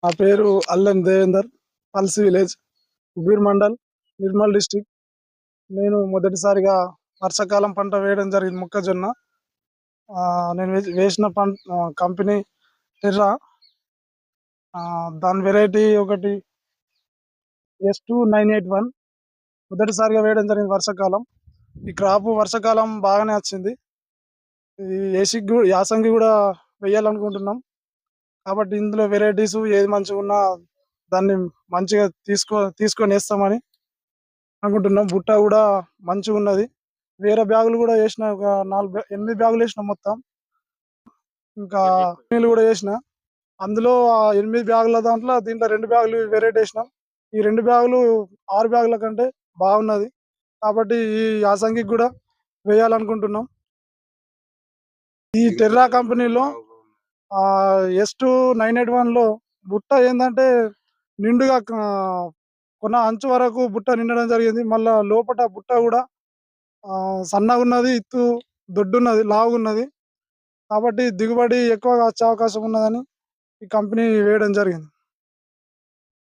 నా పేరు Allem Devender. Pals village, Ubeer mandal, Nirmal district. నేను మొదటిసారిగా వర్షాకాలం పంట వేయడం జరిగింది మొక్కజొన్న. నేను వేసిన కంపెనీ టెర్రా. దాని వెరైటీ ఒకటి S2981. మొదటిసారిగా వేయడం జరిగింది వర్షాకాలం. ఈ క్రాప్ వర్షాకాలం బాగానే వచ్చింది. ఈ యాసంగి కూడా వేయాలనుకుంటున్నాం. కాబట్టి ఇందులో వెరైటీస్ ఏది మంచిగా ఉన్నా దాన్ని మంచిగా తీసుకొని వేస్తామని అనుకుంటున్నాం. బుట్ట కూడా మంచిగా ఉన్నది. వేరే బ్యాగులు కూడా వేసిన, ఒక 8 బ్యాగులు వేసిన మొత్తం. ఇంకా నీళ్ళు కూడా వేసిన. అందులో ఆ 8 బ్యాగుల దాంట్లో దీంట్లో 2 బ్యాగులు వెరైటీ వేసినాం. ఈ 2 బ్యాగులు 6 బ్యాగుల కంటే బాగున్నది. కాబట్టి ఈ యాసంగికి కూడా వేయాలనుకుంటున్నాం. ఈ టెర్రా కంపెనీలో S2981లో బుట్ట ఏంటంటే నిండుగా కొన అంచు వరకు బుట్ట నిండడం జరిగింది. మళ్ళా లోపట బుట్ట కూడా సన్నగా ఉన్నది, ఇత్తు దొడ్డున్నది, లావుగున్నది. కాబట్టి దిగుబడి ఎక్కువగా వచ్చే అవకాశం ఉన్నదని ఈ కంపెనీ వేయడం జరిగింది.